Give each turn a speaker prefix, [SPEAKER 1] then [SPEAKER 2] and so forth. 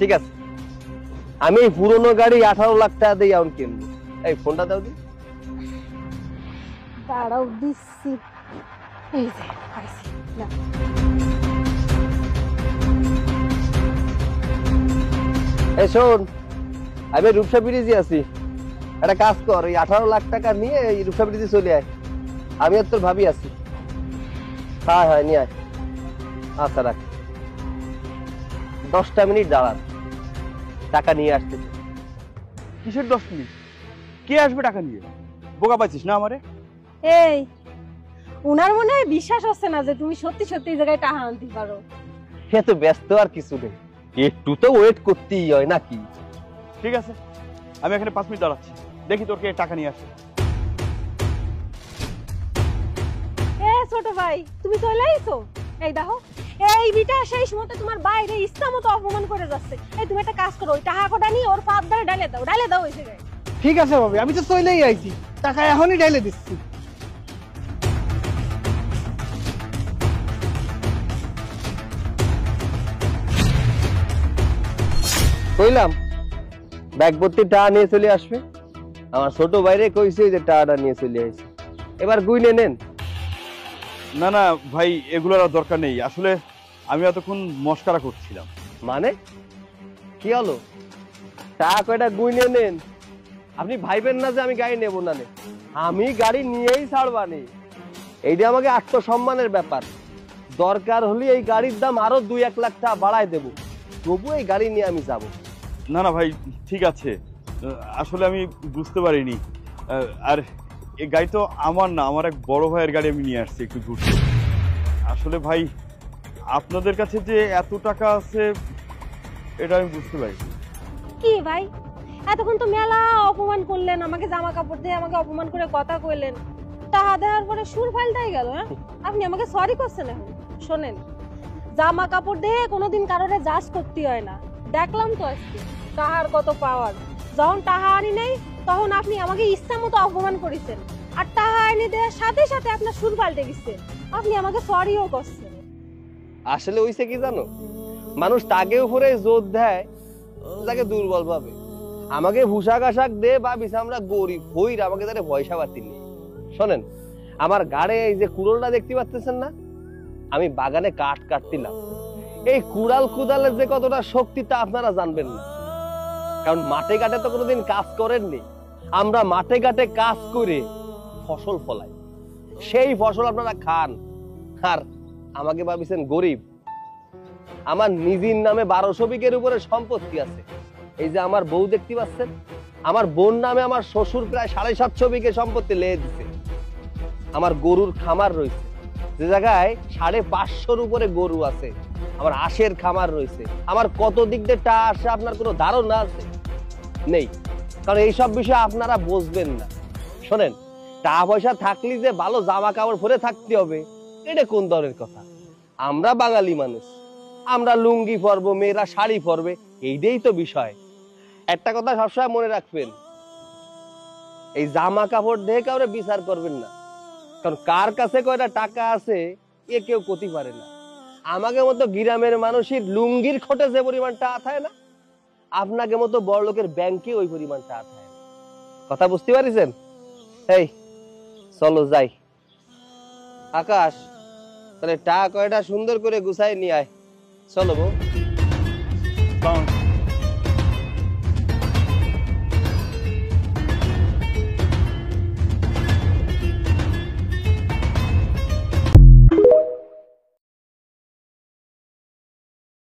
[SPEAKER 1] ঠিক আছে, আমি এই পুরনো গাড়ি 18 লাখ টাকা দিয়ে এখন কিনবো। এই ফোনটা দাও দি।
[SPEAKER 2] দাঁড়াও দিচ্ছি। এই যে পাইছি না।
[SPEAKER 1] এই শোন, আমি রূপসা ব্রিজে আছি, একটা কাজ কর, এই 18 লাখ টাকা নিয়ে এই রূপসা ব্রিজে চলে আয়, আমি আর তোর ভাবি আছি। হ্যাঁ হ্যাঁ নিয়ে আয়। আচ্ছা রাখ, 10টা মিনিট দাঁড়ান, টাকা নিয়ে আসতে।
[SPEAKER 3] কিসের 10 মিনিট? কে আসবে টাকা নিয়ে? বোকা পাইছিস না আমারে?
[SPEAKER 2] এই উনার মনে হয় বিশ্বাস হচ্ছে না যে তুমি সত্যি সত্যি এই জায়গায় টাকা আনতে পারো।
[SPEAKER 1] সে তো ব্যস্ত আর কিছু নেই, একটু তো ওয়েট করতেই হয় নাকি?
[SPEAKER 3] ঠিক আছে, আমি এখানে 5 মিনিট দাঁড়াচ্ছি, দেখি তোর কে টাকা নিয়ে আসে।
[SPEAKER 2] এ ছোট ভাই, তুমি চলে আইছো? এই দেখো, এই বিটা সেই সময় তোমার বাইরে ইচ্ছা মতো অপমান করে যাচ্ছে। এই তুমি একটা কাজ করো, ওই টাকা কোটা নিয়ে ওর পাপ ধরে ডালে দাও ওই জায়গায়।
[SPEAKER 4] ঠিক আছে ভাবি, আমি তো চলেই আইছি, টাকা এখনই ঢেলে দিচ্ছি।
[SPEAKER 1] কইলাম ব্যাগ ভর্তি টাকা নিয়ে চলে আসবে। আমার ছোট ভাইরে কইছে যে টাকাটা নিয়ে চলে আসছে, এবার গুইনে নেন।
[SPEAKER 3] না না ভাই, এগুলোর আর দরকার নেই, আসলে আমি এতক্ষণ মস্কারা করছিলাম।
[SPEAKER 1] মানে কি হলো? টাকা কয়টা গুইনে নেন। আপনি ভাইবেন না যে আমি গাড়ি নেব না, আমি গাড়ি নিয়েই ছাড়বানি। এইটা আমাকে আত্মসম্মানের ব্যাপার, দরকার হলে এই গাড়ির দাম আরো 2-1 লাখ টাকা বাড়ায় দেবো, তবু এই গাড়ি নিয়ে আমি যাব।
[SPEAKER 3] না না ভাই ঠিক আছে, আসলে আমি বুঝতে পারিনি। আর এই গাড়ি তো আমার না, আমার এক বড় ভাইয়ের গাড়ি, আমি নিয়ে আসছি একটু ঘুরতে। আসলে ভাই আপনাদের কাছে যে এত টাকা আছে এটা আমি বুঝতে পারি।
[SPEAKER 2] কি ভাই, এতক্ষণ তো মেলা অপমান করলেন আমাকে, জামা কাপড় দিয়ে আমাকে অপমান করে কথা কইলেন, টাকা দেওয়ার পরে সুর ফালটাই গেল। হ্যাঁ, আপনি আমাকে সরি করছেন। এখন শোনেন, জামা কাপড় দিয়ে কোনোদিন কারোরে জাজ করতে হয় না। দেখলাম তো আজকে টাহার কত পাওয়ার। যখন টাহা আনি নাই তখন আপনি আমাকে ইচ্ছা মতো অপমান করেছেন, আর টাহা আনি দেওয়ার সাথে সাথে আপনার সুর পাল্টে গেছে। আপনি আমাকে সরিও করছেন।
[SPEAKER 1] আসলে হইছে কি জানো, মানুষ তাকে উপরে জোর দেয় যাকে দুর্বল ভাবে। আমাকে ভুষাক আশাক দে বা আমরা গরিব হই, আমাকে তাদের পয়সা পাতি নেই। শোনেন, আমার গাড়ে এই যে কুড়ালটা দেখতে পাচ্ছেন না, আমি বাগানে কাঠ কাটতিলাম। এই কুড়াল কুদালের যে কতটা শক্তি তা আপনারা জানবেন না, কারণ মাঠে ঘাটে তো কোনোদিন কাজ করেননি। আমরা মাঠে ঘাটে কাজ করে ফসল ফলাই, সেই ফসল আপনারা খান, আর আমাকে ভাবিছেন গরিব। আমার নিজের নামে 1200 বিঘের উপরে সম্পত্তি আছে। এই যে আমার বউ দেখতে পাচ্ছেন, আমার বোন নামে আমার শ্বশুর প্রায় 750 বিঘে সম্পত্তি লেগে দিছে। আমার গরুর খামার রয়েছে, যে জায়গায় 550-র উপরে গরু আছে। আমার আশের খামার রয়েছে। আমার কত দিক দিয়ে টা আসে আপনার কোনো ধারণা আছে? নেই, কারণ এইসব বিষয় আপনারা বুঝবেন না। শোনেন, টাকা পয়সা থাকলে যে ভালো জামা কাপড় পরে থাকতে হবে, এটা কোন ধরনের কথা? আমরা বাঙালি মানুষ, আমরা লুঙ্গি পরবো, মেয়েরা শাড়ি পরবে, এইটাই তো বিষয়। একটা কথা সবসময় মনে রাখবেন, এই জামা কাপড় দেখে কাউরে বিচার করবেন না, কারণ কার কাছে কয়টা টাকা আছে এ কেউ করতে পারে না। আমাকে মতো গ্রামের মানুষের লুঙ্গির খোটে যে পরিমাণ টাকা থাকে না, আপনাকে মতো বড় লোকের ব্যাংকে ওই পরিমাণ টাকা থাকে। কথা বুঝতে পারিছেন? এই চলো যাই। আকাশ, তাহলে টাকা কয়টা সুন্দর করে গুছাই নিয়ে আয়। চলো বউ।